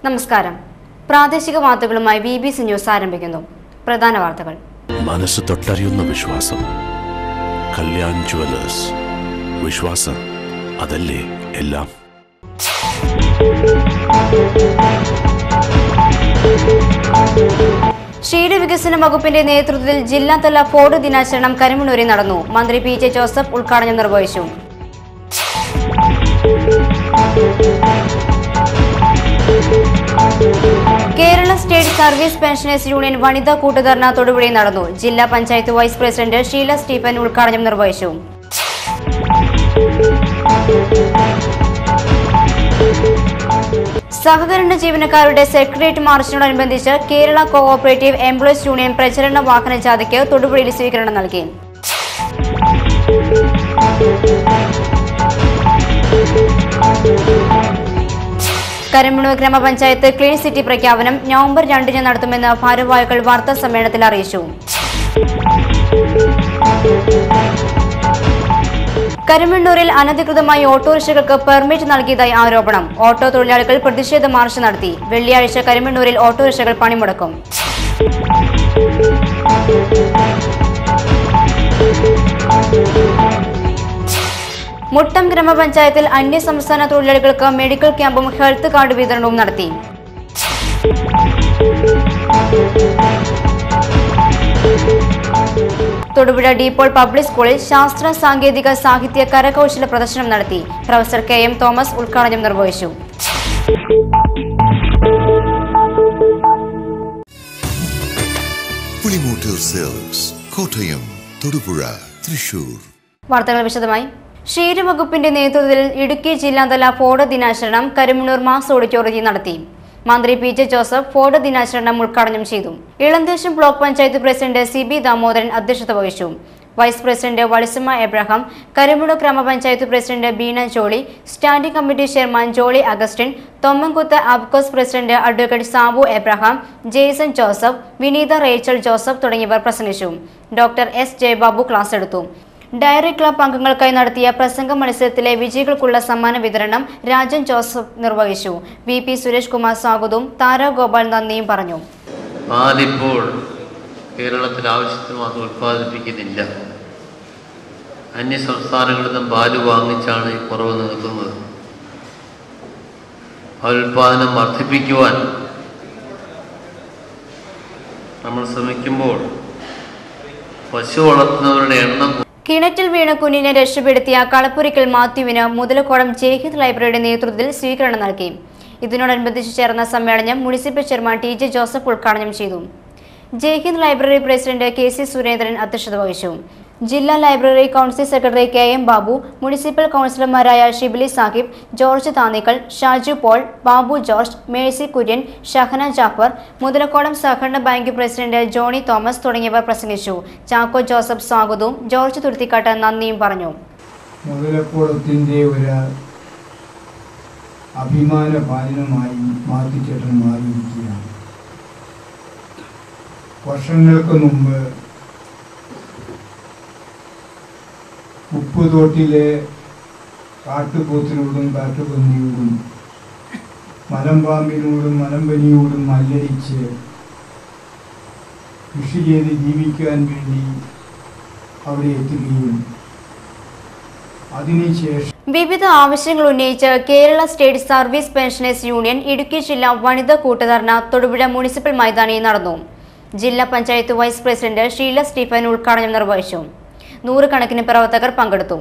നമസ്കാരം. പ്രാദേശിക വാർത്തകളുമായി BBC ന്യൂസ് ആരംഭിക്കുന്നു. പ്രധാന വാർത്തകൾ. മനസ്സ് തൊട്ടറിയുന്ന വിശ്വാസം. കല്യാൺ ജുവലേഴ്സ്. വിശ്വാസം അതല്ലേ എല്ലാം. ക്ഷീരവികസന വകുപ്പിന്റെ നേതൃത്വത്തിൽ ജില്ലാതല ഫോഡ് ദിനാചരണം കരിമണ്ണൂരിൽ നടന്നു. മന്ത്രി PJ ജോസഫ് ഉദ്ഘാടനം നിർവഹിച്ചു. Kerala state service pensioners union വനിതാ കൂട്ടുധർണ തൊടുപുഴയിൽ നടന്നു. ജില്ലാ panchayat vice president Sheela Stephen ഉദ്ഘാടനം നിർവഹിച്ചു. സഹകരണ ജീവനക്കാരുടെ സെക്രട്ടേറിയറ്റ് മാർച്ചിനോടനുബന്ധിച്ച് കേരള കോഓപ്പറേറ്റീവ് എംപ്ലോയീസ് യൂണിയൻ പ്രചരണ വാഹന ജാഥയ്ക്ക് തൊടുപുഴയിൽ സ്വീകരണം നൽകി. കരിമണ്ണൂർ ഗ്രാമപഞ്ചായത്ത് ക്ലീൻ സിറ്റി പ്രഖ്യാപനം നവംബർ 2 നടത്തുമെന്ന് ഭാരവാഹികൾ വാർത്താ സമ്മേളനത്തിൽ അറിയിച്ചു. കരിമണ്ണൂരിൽ അനധികൃതമായി ഓട്ടോറിക്ഷകൾക്ക് പെർമിറ്റ് നൽകിയതായി ആരോപണം. ഓട്ടോ തൊഴിലാളികൾ പ്രതിഷേധ മാർച്ച് നടത്തി. വെള്ളിയാഴ്ച കരിമണ്ണൂരിൽ ഓട്ടോറിക്ഷകൾ പണിമുടക്കും. മുട്ടം ഗ്രാമപഞ്ചായത്തിൽ അന്യസംസ്ഥാന തൊഴിലാളികൾക്ക് മെഡിക്കൽ ക്യാമ്പും ഹെൽത്ത് കാർഡ് വിതരണവും നടത്തി. തൊടുപുഴ ഡീപ്പോൾ പബ്ലിക് സ്കൂളിൽ ശാസ്ത്ര സാങ്കേതിക സാഹിത്യ കരകൗശല പ്രദർശനം നടത്തി. പ്രൊഫസർ KM തോമസ് ഉദ്ഘാടനം നിർവഹിച്ചു. വാർത്തകൾ വിശദമായി. ക്ഷീരവകുപ്പിന്റെ നേതൃത്വത്തിൽ ഇടുക്കി ജില്ലാതല ഫോഡ് ദിനാചരണം കരിമണ്ണൂർ മാസ് ഓഡിറ്റോറിയത്തിൽ നടത്തി. മന്ത്രി PJ ജോസഫ് ഫോഡ് ദിനാചരണം ഉദ്ഘാടനം ചെയ്തു. Elanthesam block panchayat president CB Damodaran അധ്യക്ഷത വഹിച്ചു. വൈസ് പ്രസിഡന്റ് വളിസമ്മ എബ്രഹാം, കരിമണ്ണൂർ ഗ്രാമപഞ്ചായത്ത് president Beena Jolly, standing committee chairman Jolly Augustine, Thommankuthu Apcos president advocate Sabu Abraham, Jaison Joseph, Vineetha Rachel Joseph തുടങ്ങിയവർ പ്രസംഗിച്ചു. ഡോക്ടർ S ജയബാബു ക്ലാസ് എടുത്തു. ഡയറി ക്ലബ് അംഗങ്ങൾക്കായി നടത്തിയ പ്രസംഗ മത്സരത്തിലെ വിജയികൾക്കുള്ള സമ്മാന വിതരണം രാജൻ ജോസഫ് നിർവഹിച്ചു. VP സുരേഷ് കുമാർ സ്വാഗതവും താര ഗോപാൽ നന്ദിയും പറഞ്ഞു. പാലിപ്പോൾ കേരളത്തിൽ ആവശ്യത്തിന് മാത്രം ഉൽപ്പാദിപ്പിക്കുന്നില്ല. അന്യ സംസ്ഥാനങ്ങളിൽ നിന്നും പാല് വാങ്ങിച്ചാണ് ഈ കുറവ് നിൽക്കുന്നത്. ഉൽപ്പാദനം വർദ്ധിപ്പിക്കുവാൻ നമ്മൾ ശ്രമിക്കുമ്പോൾ പശു വളർത്തുന്നവരുടെ എണ്ണം. കിണറ്റിൽ വീണ കുഞ്ഞിനെ രക്ഷപ്പെടുത്തിയ കളപ്പുരയ്ക്കൽ മാത്യുവിന് മുതലക്കോടം ജയ്ഹിന്ദ് ലൈബ്രറിയുടെ നേതൃത്വത്തിൽ സ്വീകരണം നൽകി. ഇതിനോടനുബന്ധിച്ച് ചേർന്ന സമ്മേളനം മുനിസിപ്പൽ ചെയർമാൻ TJ ജോസഫ് ഉദ്ഘാടനം ചെയ്തു. Jaihind library president KC Surendran അധ്യക്ഷത വഹിച്ചു. ജില്ലാ library council secretary KM Babu, municipal കൗൺസിലർമാരായ ഷിബിലി സാഹിബ്, ജോർജ് താന്നിക്കൽ, ഷാജു പോൾ, ബാബു ജോർജ്, മേഴ്സി കുര്യൻ, ഷഹന ജാഫർ, മുതലക്കോടം സഹകരണ ബാങ്ക് പ്രസിഡന്റ് ജോണി തോമസ് തുടങ്ങിയവർ പ്രസംഗിച്ചു. ചാക്കോ ജോസഫ് സ്വാഗതവും ജോർജ് തുരുത്തിക്കാട്ട് നന്ദിയും പറഞ്ഞു. മുതലക്കോടത്തിന്റെ ഒരു അഭിമാന പാലനമായി മാറ്റിച്ചേട്ടൻ മാറിയിരിക്കുകയാണ്. വർഷങ്ങൾക്ക് മുമ്പ് ഉപ്പുതോട്ടിലെ കാട്ടുപോത്തിനോടും കാട്ടുപന്നിയോടും മലമ്പാമ്പിനോടും മലമ്പനിയോടും മല്ലടിച്ച് കൃഷി ചെയ്ത് ജീവിക്കാൻ വേണ്ടി അവിടെ എത്തുകയും അതിനുശേഷം വിവിധ ആവശ്യങ്ങൾ ഉന്നയിച്ച് Kerala state service pensioners union Idukki ജില്ലാ വനിതാ കൂട്ടുധർണ തൊടുപുഴ മുനിസിപ്പൽ മൈതാനിയിൽ നടന്നു. ജില്ലാ panchayat vice president Sheela Stephen ഉദ്ഘാടനം നിർവഹിച്ചു. നൂറുകണക്കിന് പ്രവർത്തകർ പങ്കെടുത്തു.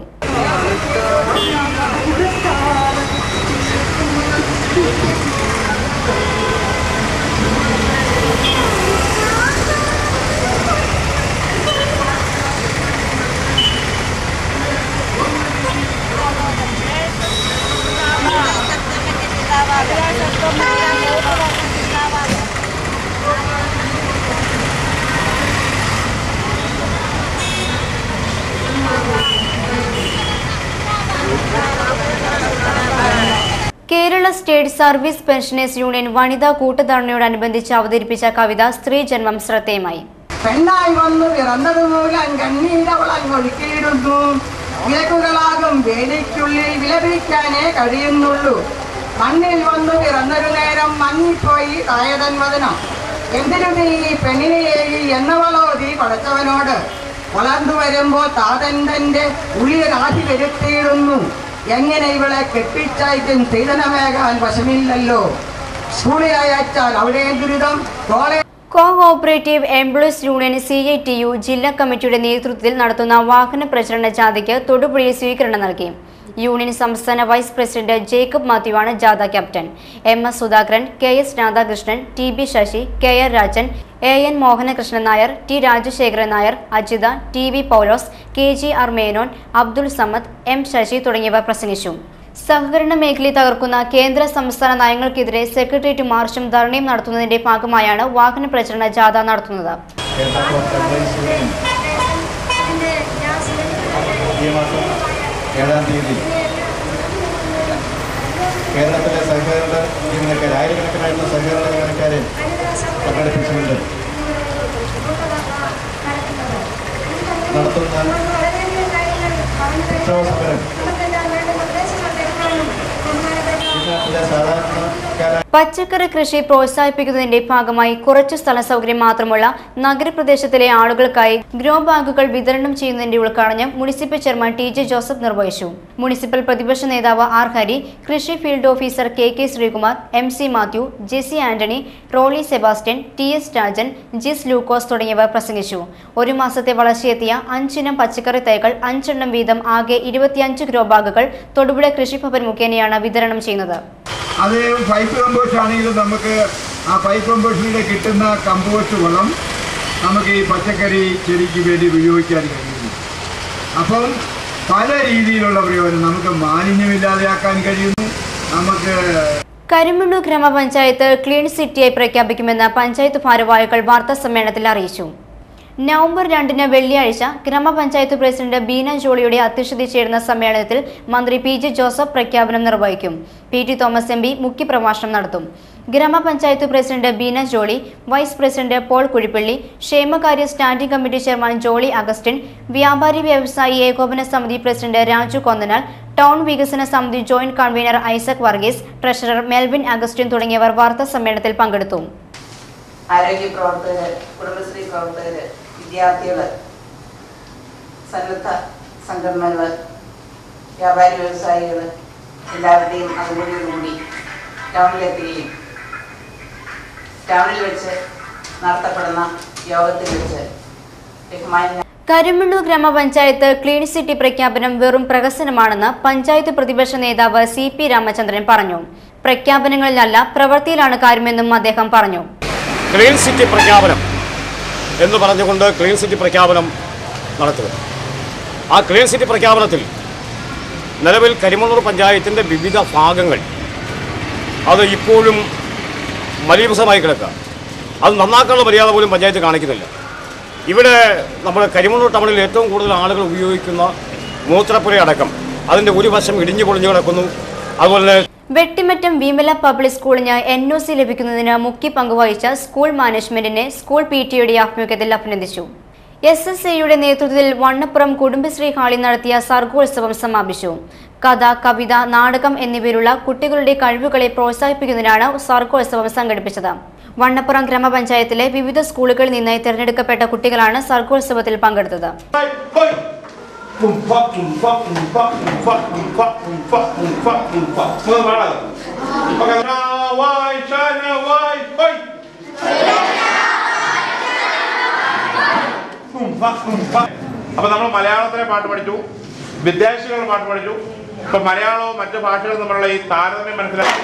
Kerala state service pensioners union വനിതാ കൂട്ടുധർണയോടനുബന്ധിച്ച് അവതരിപ്പിച്ച കവിത സ്ത്രീ ജന്മം ശ്രദ്ധേയമായി. പെണ്ണായി വന്നു പിറന്നതുമൂലം കണ്ണീരവളങ്ങൊഴുക്കിയിടുന്നു. വിലക്കുകളാകും വേലിക്കുള്ളിൽ വിലപിക്കാനേ കഴിയുന്നുള്ളൂ. മണ്ണിൽ വന്നു പിറന്നൊരു നേരം മങ്ങിപ്പോയി തായതൻ വദനം. എന്തിനു നീ പെണ്ണിനെ ഏകി എന്നവളോതി പടച്ചവനോട്. വളർന്നു വരുമ്പോൾ താതൻ തന്റെ ഉള്ളിലാതി വരുത്തിയിടുന്നു. എങ്ങനെ ഇവളെ കെട്ടിച്ചായിട്ടും സീതനമേകാൻ വശമില്ലല്ലോ. സ്കൂളിൽ അയച്ചാൽ അവിടെ ദുരിതം. കോഓപ്പറേറ്റീവ് എംപ്ലോയീസ് യൂണിയൻ CITU ജില്ലാ കമ്മിറ്റിയുടെ നേതൃത്വത്തിൽ നടത്തുന്ന വാഹന പ്രചരണ ജാഥയ്ക്ക് തൊടുപുഴയിൽ സ്വീകരണം നൽകി. യൂണിയൻ സംസ്ഥാന വൈസ് പ്രസിഡന്റ് ജേക്കബ് മാത്യുവാണ് ജാഥ captain. MS Sudhakaran, KS Radhakrishnan, TB Sasi, KR Rajan, AN Mohanakrishnan Nair, T Rajasekharan Nair, Ajitha, TV Paulose, KGR Menon, Abdul Samad, M Sasi തുടങ്ങിയവർ പ്രസംഗിച്ചു. സഹകരണ മേഖലയെ തകർക്കുന്ന കേന്ദ്ര സംസ്ഥാന നയങ്ങൾക്കെതിരെ സെക്രട്ടേറിയറ്റ് മാർച്ചും ധർണയും നടത്തുന്നതിന്റെ ഭാഗമായാണ് വാഹന പ്രചരണ ജാഥ നടത്തുന്നത്. കേരളത്തിലെ സഹകരണ ജീവനക്കാർ ആയിരക്കണക്കിനായിട്ടുള്ള സഹകരണ ജീവനക്കാരെ പങ്കെടുപ്പിച്ചുകൊണ്ട് നടത്തുന്ന സമരം സാധാരണക്കാരായ പച്ചക്കറി കൃഷി പ്രോത്സാഹിപ്പിക്കുന്നതിന്റെ ഭാഗമായി കുറച്ചു സ്ഥല സൗകര്യം മാത്രമുള്ള നഗരപ്രദേശത്തിലെ ആളുകൾക്കായി ഗ്രോ ബാഗുകൾ വിതരണം ചെയ്യുന്നതിന്റെ ഉദ്ഘാടനം മുനിസിപ്പൽ ചെയർമാൻ TJ ജോസഫ് നിർവഹിച്ചു. മുനിസിപ്പൽ പ്രതിപക്ഷ നേതാവ് R ഹരി, കൃഷി field officer KK Sreekumar, MC Mathew, JC Antony, Roly Sebastian, TS Rajan, Jis Lukose തുടങ്ങിയവർ പ്രസംഗിച്ചു. ഒരു മാസത്തെ വളർച്ചയെത്തിയ 5 ഇനം പച്ചക്കറി തൈകൾ 5 എണ്ണം വീതം ആകെ 25 ഗ്രോ ബാഗുകൾ തൊടുപുഴ കൃഷിഭവൻ മുഖേനയാണ് വിതരണം ചെയ്യുന്നത്. അത് പൈപ്പ് കമ്പോസ്റ്റ് ആണെങ്കിലും നമുക്ക് ആ പൈപ്പ് കമ്പോസ്റ്റിലൂടെ കിട്ടുന്ന കമ്പോസ്റ്റ് വളം നമുക്ക് ഈ പച്ചക്കറി ചെടിക്ക് വേണ്ടി ഉപയോഗിക്കാൻ കഴിയുന്നു. അപ്പം പല രീതിയിലുള്ള പ്രയോജനം നമുക്ക് മാലിന്യമില്ലാതെയാക്കാൻ കഴിയുന്നു. നമുക്ക് കരിമണ്ണൂർ ഗ്രാമപഞ്ചായത്ത് ക്ലീൻ സിറ്റിയായി പ്രഖ്യാപിക്കുമെന്ന് പഞ്ചായത്ത് ഭാരവാഹികൾ വാർത്താ സമ്മേളനത്തിൽ അറിയിച്ചു. നവംബർ 2 വെള്ളിയാഴ്ച ഗ്രാമപഞ്ചായത്ത് പ്രസിഡന്റ് ബീന ജോളിയുടെ അധ്യക്ഷതയിൽ ചേരുന്ന സമ്മേളനത്തിൽ മന്ത്രി PJ ജോസഫ് പ്രഖ്യാപനം നിർവഹിക്കും. PT തോമസ് MP മുഖ്യപ്രഭാഷണം നടത്തും. ഗ്രാമപഞ്ചായത്ത് president Beena Jolly, vice president Paul Kuzhippally, ക്ഷേമകാര്യ standing committee chairman Jolly Augustine, വ്യാപാരി വ്യവസായി ഏകോപന സമിതി പ്രസിഡന്റ് രാജു കൊന്നനാൽ, ടൗൺ വികസന സമിതി joint convener Isaac Varghese, treasurer Melvin Augustine തുടങ്ങിയവർ വാർത്താ സമ്മേളനത്തിൽ പങ്കെടുത്തു. ആരോഗ്യ പ്രവർത്തകർ, കുടുംബശ്രീ പ്രവർത്തകർ, വിദ്യാർത്ഥികൾ, സന്നദ്ധ സംഘടനകൾ, വ്യാപാരി വ്യവസായികൾ എല്ലാവരുടെയും അനുമതിയോടുകൂടി ടൗണിലെത്തുകയും ടൗണിൽ വെച്ച് നടത്തപ്പെടുന്ന യോഗത്തിൽ വെച്ച് കരിമണ്ണൂർ ഗ്രാമപഞ്ചായത്ത് ക്ലീൻ സിറ്റി പ്രഖ്യാപനം വെറും പ്രഹസനമാണെന്ന് പഞ്ചായത്ത് പ്രതിപക്ഷ നേതാവ് CP രാമചന്ദ്രൻ പറഞ്ഞു. പ്രഖ്യാപനങ്ങളിലല്ല പ്രവൃത്തിയിലാണ് കാര്യമെന്നും അദ്ദേഹം പറഞ്ഞു. ക്ലീൻ സിറ്റി പ്രഖ്യാപനം എന്ന് പറഞ്ഞുകൊണ്ട് ക്ലീൻ സിറ്റി പ്രഖ്യാപനം നടത്തുക. ആ ക്ലീൻ സിറ്റി പ്രഖ്യാപനത്തിൽ നിലവിൽ കരിമണ്ണൂർ പഞ്ചായത്തിൻ്റെ വിവിധ ഭാഗങ്ങൾ അത് ഇപ്പോഴും മലീമസമായി കിടക്കുക. അത് നന്നാക്കാനുള്ള മര്യാദ പോലും പഞ്ചായത്ത് കാണിക്കുന്നില്ല. ഇവിടെ നമ്മുടെ കരിമണ്ണൂർ ടൗണിൽ ഏറ്റവും കൂടുതൽ ആളുകൾ ഉപയോഗിക്കുന്ന മൂത്രപ്പുര അടക്കം അതിൻ്റെ ഒരു വശം ഇടിഞ്ഞു പൊളിഞ്ഞു കിടക്കുന്നു. അതുപോലെ വെട്ടിമറ്റം വിമല പബ്ലിക് സ്കൂളിന് NOC ലഭിക്കുന്നതിന് മുഖ്യ പങ്കുവഹിച്ച സ്കൂൾ മാനേജ്മെന്റിനെ സ്കൂൾ PTയുടെ ആഭിമുഖ്യത്തിൽ അഭിനന്ദിച്ചു. SSAയുടെ നേതൃത്വത്തിൽ വണ്ണപ്പുറം കുടുംബശ്രീ ഹാളിൽ നടത്തിയ സർഗോത്സവം സമാപിച്ചു. കഥ, കവിത, നാടകം എന്നിവയിലുള്ള കുട്ടികളുടെ കഴിവുകളെ പ്രോത്സാഹിപ്പിക്കുന്നതിനാണ് സർഗോത്സവം സംഘടിപ്പിച്ചത്. വണ്ണപ്പുറം ഗ്രാമപഞ്ചായത്തിലെ വിവിധ സ്കൂളുകളിൽ നിന്നായി തിരഞ്ഞെടുക്കപ്പെട്ട കുട്ടികളാണ് സർഗോത്സവത്തിൽ പങ്കെടുത്തത്. അപ്പൊ നമ്മൾ മലയാളത്തിലെ പാട്ട് പഠിച്ചു, വിദേശികളുടെ പാട്ട് പഠിച്ചു. ഇപ്പൊ മലയാളവും മറ്റു ഭാഷകളും തമ്മിലുള്ള ഈ താരതമ്യം മനസ്സിലാക്കി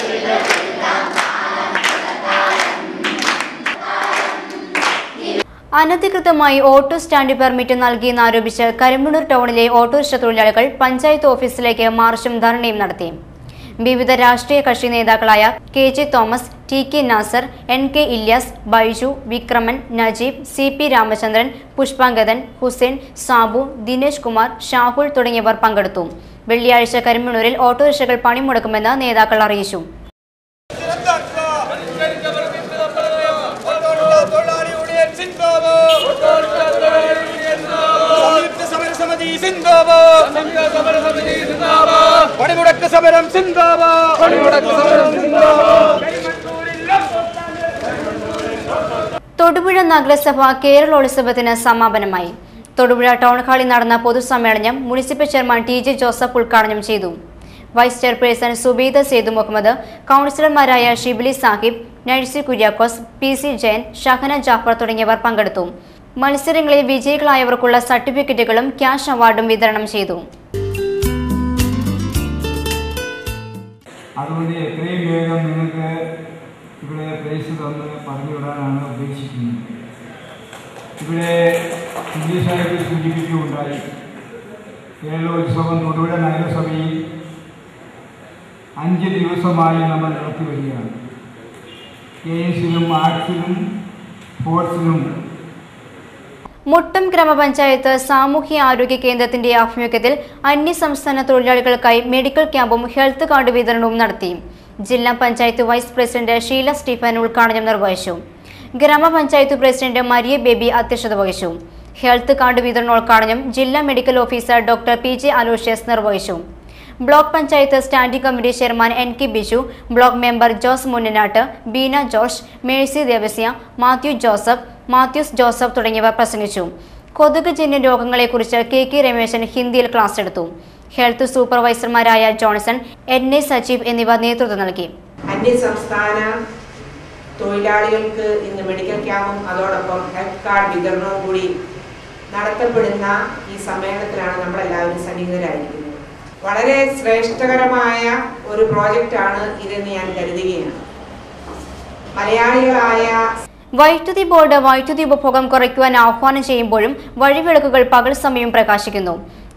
അനധികൃതമായി ഓട്ടോ സ്റ്റാൻഡ് പെർമിറ്റ് നൽകിയെന്നാരോപിച്ച് കരിമണ്ണൂർ ടൗണിലെ ഓട്ടോറിക്ഷ തൊഴിലാളികൾ പഞ്ചായത്ത് ഓഫീസിലേക്ക് മാർച്ചും ധർണയും നടത്തി. വിവിധ രാഷ്ട്രീയ കക്ഷി നേതാക്കളായ KJ Thomas, TK Nasar, NK Ilyas, Baiju, Vikraman, Najeeb, CP Ramachandran, Pushpangadan, Hussain, Sabu, Dinesh Kumar, Shahul തുടങ്ങിയവർ പങ്കെടുത്തു. വെള്ളിയാഴ്ച കരിമണ്ണൂരിൽ ഓട്ടോറിക്ഷകൾ പണിമുടക്കുമെന്ന് നേതാക്കൾ അറിയിച്ചു. പണിമുടക്ക് സമരം സിന്ദാബാദ്. തൊടുപുഴ നഗരസഭ കേരളോത്സവത്തിന് സമാപനമായി. തൊടുപുഴ ടൗൺ ഹാളിൽ നടന്ന പൊതുസമ്മേളനം municipal chairman T J Joseph ഉദ്ഘാടനം ചെയ്തു. വൈസ് ചെയർപേഴ്സൺ സുബൈദ സേതു മുഹമ്മദ്, കൗൺസിലർമാരായ ഷിബിലി സാഹിബ്, നഴ്സി കുര്യാക്കോസ്, പി സി ജയൻ, ഷഹന ജാഫർ തുടങ്ങിയവർ പങ്കെടുത്തു. മത്സരങ്ങളിൽ വിജയികളായവർക്കുള്ള സർട്ടിഫിക്കറ്റുകളും ക്യാഷ് അവാർഡും വിതരണം ചെയ്തു. അതുകൊണ്ട് എത്രയും വേഗം നിങ്ങൾക്ക് ഇവിടെ പ്രൈസ് തന്ന് പറഞ്ഞുവിടാനാണ് ഉദ്ദേശിക്കുന്നത്. ഇവിടെ ഇംഗ്ലീഷായിട്ട് സൂചിപ്പിക്കുകയുണ്ടായി. കേരളോത്സവം തൊടുപുഴ നഗരസഭയിൽ 5 ദിവസമായി നമ്മൾ നടത്തി വരികയാണ്. ഗെയിംസിലും ആർട്സിലും സ്പോർട്സിലും. മുട്ടം ഗ്രാമപഞ്ചായത്ത് സാമൂഹ്യ ആരോഗ്യ കേന്ദ്രത്തിന്റെ ആഭിമുഖ്യത്തിൽ അന്യസംസ്ഥാന തൊഴിലാളികൾക്കായി മെഡിക്കൽ ക്യാമ്പും ഹെൽത്ത് കാർഡ് വിതരണവും നടത്തി. ജില്ലാ panchayat vice president Sheela Stephen ഉദ്ഘാടനം നിർവഹിച്ചു. ഗ്രാമപഞ്ചായത്ത് പ്രസിഡന്റ് മരിയ ബേബി അധ്യക്ഷത വഹിച്ചു. ഹെൽത്ത് കാർഡ് വിതരണോദ്ഘാടനം ജില്ലാ medical officer doctor P J Aloysius നിർവഹിച്ചു. Block panchayat standing committee chairman N K Biju, block member Jose Munnanattu, Beena George, Mercy Devasya, Mathews Joseph തുടങ്ങിയവർ പ്രസംഗിച്ചു. കൊതുക് ജന്യ രോഗങ്ങളെക്കുറിച്ച് കെ രമേശൻ ഹിന്ദിയിൽ ക്ലാസ് എടുത്തു. ഹെൽത്ത് സൂപ്പർവൈസർമാരായ ജോൺസൺ, എൻ എ സജീവ് എന്നിവർ നേതൃത്വം നൽകി. അന്യസംസ്ഥാന തൊഴിലാളികൾക്ക് ഇന്ന് മെഡിക്കൽ ക്യാമ്പും അതോടൊപ്പം ഹെൽത്ത് കാർഡ് വിതരണവും കൂടി നടത്തപ്പെടുന്ന ഈ സമ്മേളനത്തിലാണ് നമ്മളെല്ലാവരും സന്നിഹിതരായിരിക്കുന്നത്. വളരെ ശ്രേഷ്ഠകരമായ ഒരു പ്രോജക്റ്റാണ് ഇതെന്ന് ഞാൻ കരുതുകയാണ്. മലയാളികളായ വൈദ്യുതി ബോർഡ് വൈദ്യുതി ഉപഭോഗം കുറയ്ക്കുവാൻ ആഹ്വാനം ചെയ്യുമ്പോഴും വഴിവിളക്കുകൾ പകൽ സമയം പ്രകാശിക്കുന്നു.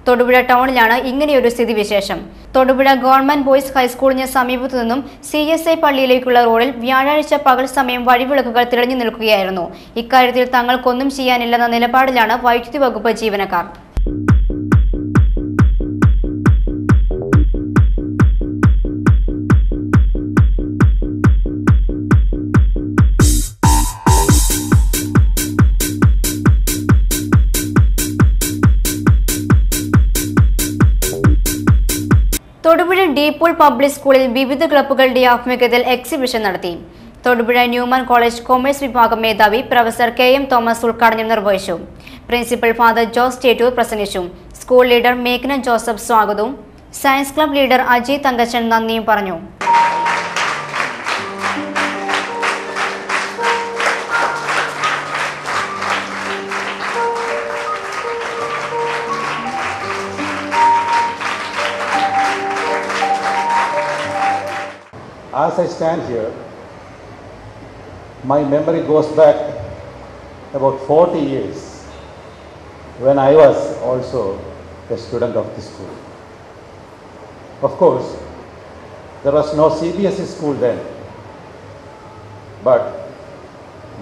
തൊടുപുഴ ടൗണിലാണ് ഇങ്ങനെയൊരു സ്ഥിതിവിശേഷം. തൊടുപുഴ ഗവൺമെന്റ് ബോയ്സ് ഹൈസ്കൂളിന് സമീപത്തു നിന്നും CSI പള്ളിയിലേക്കുള്ള റോഡിൽ വ്യാഴാഴ്ച പകൽ സമയം വഴിവിളക്കുകൾ തെളിഞ്ഞു നിൽക്കുകയായിരുന്നു. ഇക്കാര്യത്തിൽ തങ്ങൾക്കൊന്നും ചെയ്യാനില്ലെന്ന നിലപാടിലാണ് വൈദ്യുതി വകുപ്പ് ജീവനക്കാർ. തൊടുപുഴ ഡീപൂൾ പബ്ലിക് സ്കൂളിൽ വിവിധ ക്ലബ്ബുകളുടെ ആഭിമുഖ്യത്തിൽ എക്സിബിഷൻ നടത്തി. തൊടുപുഴ ന്യൂമാൻ കോളേജ് കൊമേഴ്സ് വിഭാഗം മേധാവി പ്രൊഫസർ KM തോമസ് ഉദ്ഘാടനം നിർവഹിച്ചു. പ്രിൻസിപ്പൽ ഫാദർ ജോസ് ചേറ്റൂർ പ്രസംഗിച്ചു. സ്കൂൾ ലീഡർ മേഘ്ന ജോസഫ് സ്വാഗതവും science club leader Ajay Thankachan നന്ദിയും പറഞ്ഞു. As I stand here, my memory goes back about 40 years when I was also a student of this school. Of course, there was no CBSE school then, but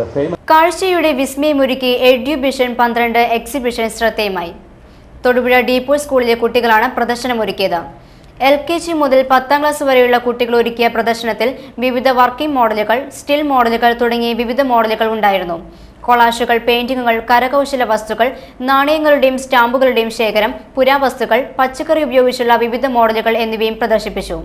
the famous കാഴ്ചയുടെ വിസ്മയമൊരുക്കി എഡ്യൂബിഷൻ 12 exhibition ശ്രദ്ധേയമായി. തൊടുപുഴ ഡീപൂൾ സ്കൂളിലെ കുട്ടികളാണ് പ്രദർശനമൊരുക്കിയത്. LKG മുതൽ 10ാം class വരെയുള്ള കുട്ടികൾ ഒരുക്കിയ പ്രദർശനത്തിൽ വിവിധ വർക്കിംഗ് മോഡലുകൾ, സ്റ്റിൽ മോഡലുകൾ തുടങ്ങിയ വിവിധ മോഡലുകൾ ഉണ്ടായിരുന്നു. കൊളാഷുകൾ, പെയിന്റിങ്ങുകൾ, കരകൗശല വസ്തുക്കൾ, നാണയങ്ങളുടെയും സ്റ്റാമ്പുകളുടെയും ശേഖരം, പുരാവസ്തുക്കൾ, പച്ചക്കറി ഉപയോഗിച്ചുള്ള വിവിധ മോഡലുകൾ എന്നിവയും പ്രദർശിപ്പിച്ചു.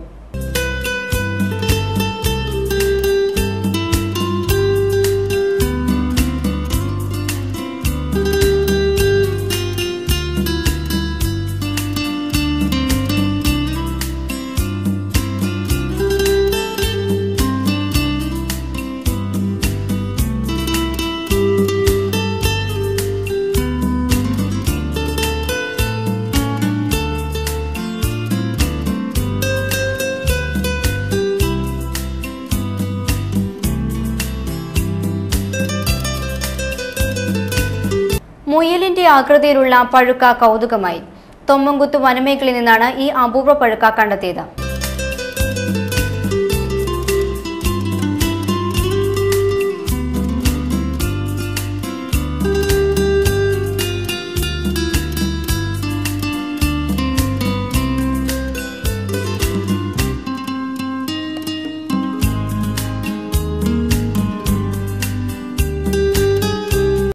മുയലിന്റെ ആകൃതിയിലുള്ള പഴുക്ക കൗതുകമായി. തൊമ്മൻകുത്ത് വനമേഖലയിൽ നിന്നാണ് ഈ അപൂർവ പഴുക്ക കണ്ടെത്തിയത്.